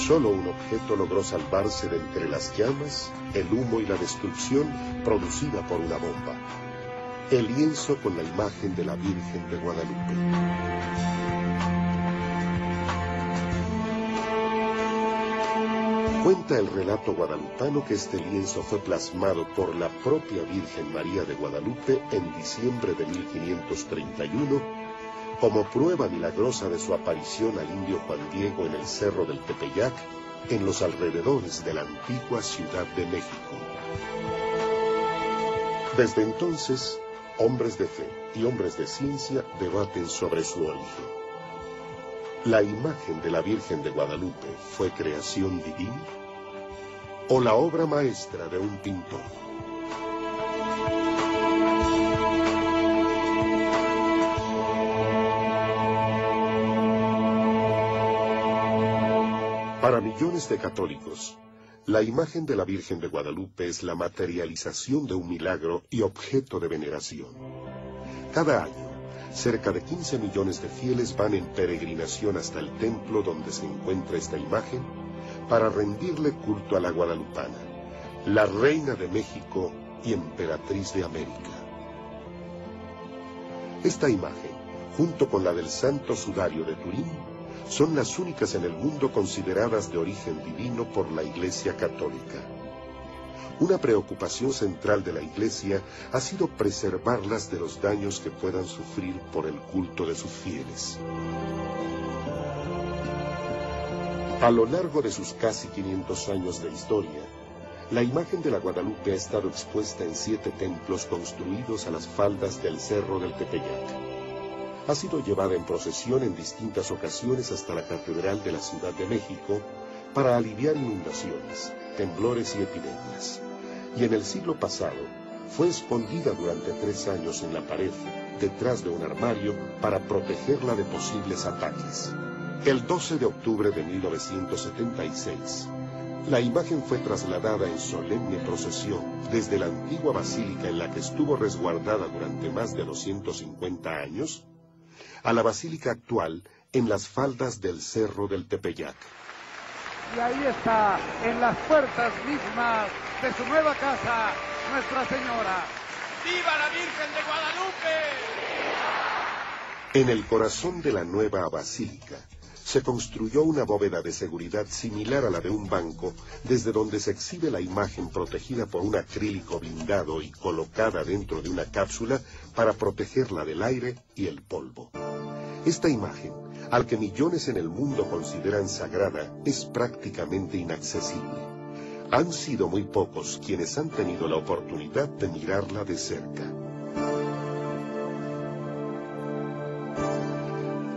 Solo un objeto logró salvarse de entre las llamas, el humo y la destrucción producida por una bomba: el lienzo con la imagen de la Virgen de Guadalupe. Cuenta el relato guadalupano que este lienzo fue plasmado por la propia Virgen María de Guadalupe en diciembre de 1531, como prueba milagrosa de su aparición al indio Juan Diego en el Cerro del Tepeyac, en los alrededores de la antigua Ciudad de México. Desde entonces, hombres de fe y hombres de ciencia debaten sobre su origen. ¿La imagen de la Virgen de Guadalupe fue creación divina o la obra maestra de un pintor? Para millones de católicos, la imagen de la Virgen de Guadalupe es la materialización de un milagro y objeto de veneración. Cada año, cerca de 15 millones de fieles van en peregrinación hasta el templo donde se encuentra esta imagen para rendirle culto a la guadalupana, la reina de México y emperatriz de América. Esta imagen, junto con la del Santo Sudario de Turín, son las únicas en el mundo consideradas de origen divino por la Iglesia Católica. Una preocupación central de la Iglesia ha sido preservarlas de los daños que puedan sufrir por el culto de sus fieles. A lo largo de sus casi 500 años de historia, la imagen de la Guadalupe ha estado expuesta en 7 templos construidos a las faldas del Cerro del Tepeyac. Ha sido llevada en procesión en distintas ocasiones hasta la Catedral de la Ciudad de México para aliviar inundaciones, temblores y epidemias. Y en el siglo pasado fue escondida durante 3 años en la pared, detrás de un armario, para protegerla de posibles ataques. El 12 de octubre de 1976, la imagen fue trasladada en solemne procesión desde la antigua basílica en la que estuvo resguardada durante más de 250 años, a la basílica actual en las faldas del Cerro del Tepeyac. Y ahí está, en las puertas mismas de su nueva casa, Nuestra Señora. ¡Viva la Virgen de Guadalupe! En el corazón de la nueva basílica se construyó una bóveda de seguridad similar a la de un banco, desde donde se exhibe la imagen protegida por un acrílico blindado y colocada dentro de una cápsula para protegerla del aire y el polvo. Esta imagen, al que millones en el mundo consideran sagrada, es prácticamente inaccesible. Han sido muy pocos quienes han tenido la oportunidad de mirarla de cerca.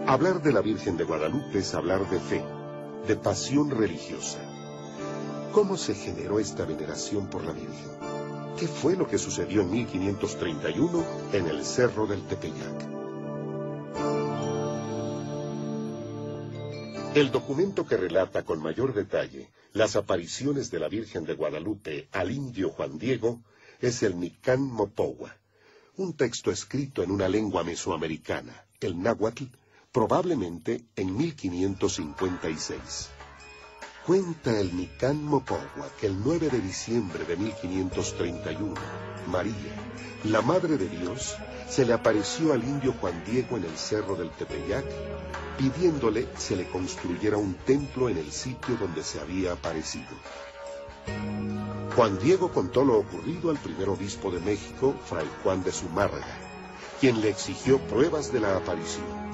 Hablar de la Virgen de Guadalupe es hablar de fe, de pasión religiosa. ¿Cómo se generó esta veneración por la Virgen? ¿Qué fue lo que sucedió en 1531 en el Cerro del Tepeyac? El documento que relata con mayor detalle las apariciones de la Virgen de Guadalupe al indio Juan Diego es el Micán Mopohua, un texto escrito en una lengua mesoamericana, el náhuatl, probablemente en 1556. Cuenta el Micán Mopohua que el 9 de diciembre de 1531, María, la Madre de Dios, se le apareció al indio Juan Diego en el Cerro del Tepeyac, pidiéndole se le construyera un templo en el sitio donde se había aparecido. Juan Diego contó lo ocurrido al primer obispo de México, Fray Juan de Zumárraga, quien le exigió pruebas de la aparición.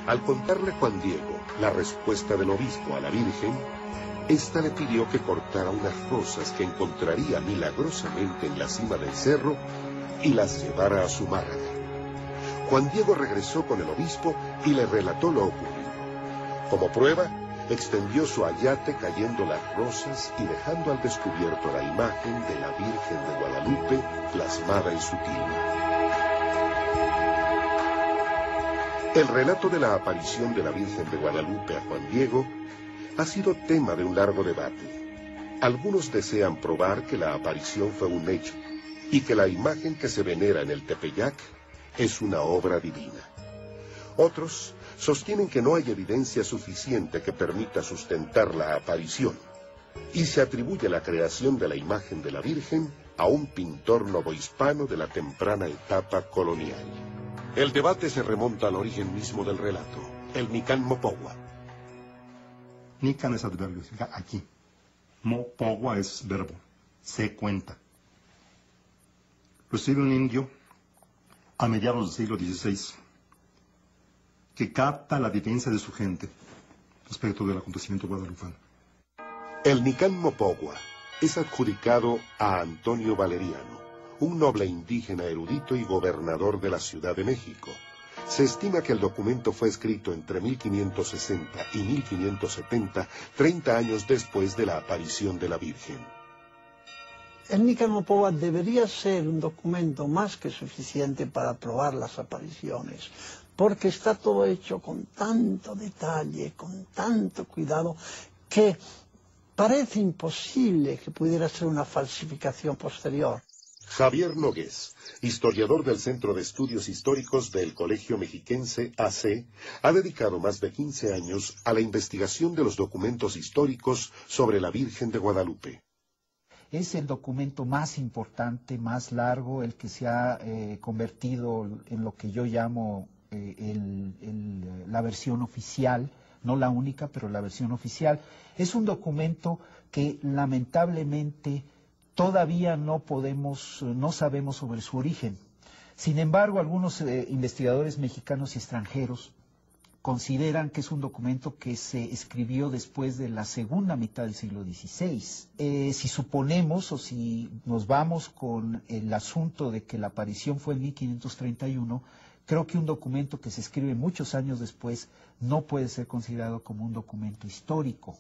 Al contarle Juan Diego la respuesta del obispo a la Virgen, ésta le pidió que cortara unas rosas que encontraría milagrosamente en la cima del cerro y las llevara a Zumárraga. Juan Diego regresó con el obispo y le relató lo ocurrido. Como prueba, extendió su ayate cayendo las rosas y dejando al descubierto la imagen de la Virgen de Guadalupe plasmada en su tilma. El relato de la aparición de la Virgen de Guadalupe a Juan Diego ha sido tema de un largo debate. Algunos desean probar que la aparición fue un hecho y que la imagen que se venera en el Tepeyac es una obra divina. Otros sostienen que no hay evidencia suficiente que permita sustentar la aparición, y se atribuye la creación de la imagen de la Virgen a un pintor novohispano de la temprana etapa colonial. El debate se remonta al origen mismo del relato, el Nican Mopogua. Nican es adverbio, aquí. Mopogua es verbo, se cuenta. Lo escribe un indio a mediados del siglo XVI, que capta la defensa de su gente respecto del acontecimiento guadalupano. El Nican Mopogua es adjudicado a Antonio Valeriano, un noble indígena erudito y gobernador de la Ciudad de México. Se estima que el documento fue escrito entre 1560 y 1570, 30 años después de la aparición de la Virgen. El Nican Mopogua debería ser un documento más que suficiente para probar las apariciones, porque está todo hecho con tanto detalle, con tanto cuidado, que parece imposible que pudiera ser una falsificación posterior. Javier Nogués, historiador del Centro de Estudios Históricos del Colegio Mexiquense AC, ha dedicado más de 15 años a la investigación de los documentos históricos sobre la Virgen de Guadalupe. Es el documento más importante, más largo, el que se ha convertido en lo que yo llamo la versión oficial, no la única, pero la versión oficial. Es un documento que lamentablemente todavía no sabemos sobre su origen. Sin embargo, algunos investigadores mexicanos y extranjeros consideran que es un documento que se escribió después de la segunda mitad del siglo XVI. Si suponemos o si nos vamos con el asunto de que la aparición fue en 1531, creo que un documento que se escribe muchos años después no puede ser considerado como un documento histórico.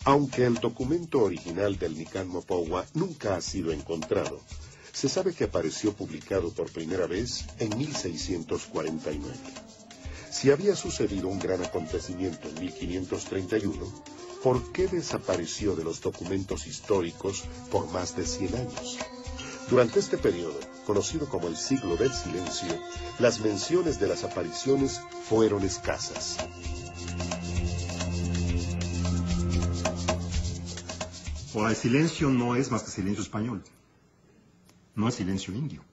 Aunque el documento original del Nican Mopogua nunca ha sido encontrado, se sabe que apareció publicado por primera vez en 1649. Si había sucedido un gran acontecimiento en 1531, ¿por qué desapareció de los documentos históricos por más de 100 años? Durante este periodo, conocido como el siglo del silencio, las menciones de las apariciones fueron escasas. Ahora, el silencio no es más que silencio español, no es silencio indio.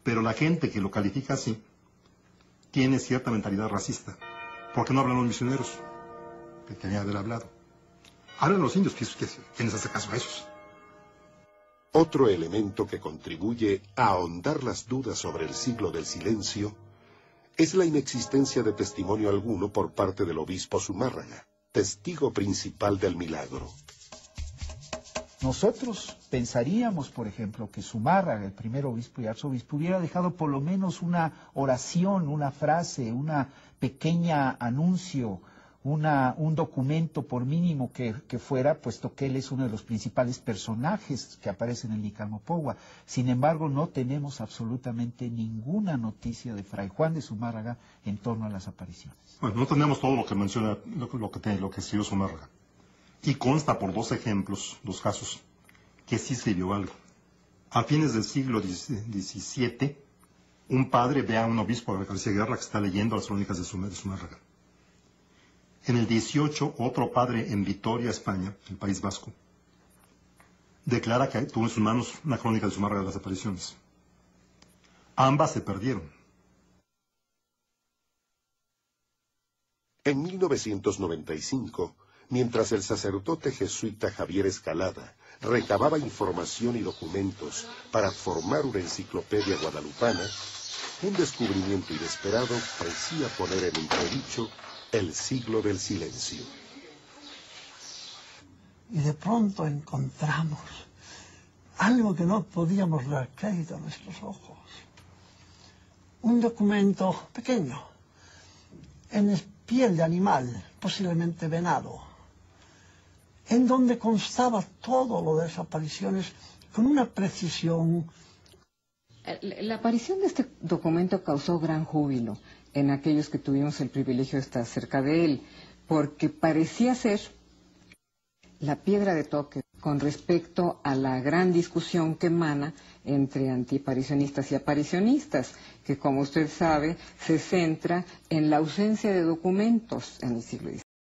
Pero la gente que lo califica así tiene cierta mentalidad racista, porque no hablan los misioneros, que querían haber hablado. Hablan los indios, ¿quiénes hacen caso a esos? Otro elemento que contribuye a ahondar las dudas sobre el siglo del silencio es la inexistencia de testimonio alguno por parte del obispo Zumárraga, testigo principal del milagro. Nosotros pensaríamos, por ejemplo, que Zumárraga, el primer obispo y arzobispo, hubiera dejado por lo menos una oración, una frase, una pequeña anuncio, un documento por mínimo que fuera, puesto que él es uno de los principales personajes que aparece en el Nican Mopogua. Sin embargo, no tenemos absolutamente ninguna noticia de Fray Juan de Zumárraga en torno a las apariciones. Bueno, no tenemos todo lo que menciona, lo que escribió Zumárraga. Y consta por dos casos, que sí escribió algo. A fines del siglo XVII, un padre ve a un obispo de García Guerra que está leyendo las crónicas de Zumárraga. En el 18, otro padre en Vitoria, España, el País Vasco, declara que tuvo en sus manos una crónica de Zumárraga de las apariciones. Ambas se perdieron. En 1995, mientras el sacerdote jesuita Javier Escalada recababa información y documentos para formar una enciclopedia guadalupana, un descubrimiento inesperado parecía poner en entredicho el siglo del silencio. Y de pronto encontramos algo que no podíamos dar crédito a nuestros ojos. Un documento pequeño, en piel de animal, posiblemente venado, en donde constaba todo lo de las apariciones con una precisión. La aparición de este documento causó gran júbilo en aquellos que tuvimos el privilegio de estar cerca de él, porque parecía ser la piedra de toque con respecto a la gran discusión que emana entre antiaparicionistas y aparicionistas, que como usted sabe se centra en la ausencia de documentos en el siglo XIX.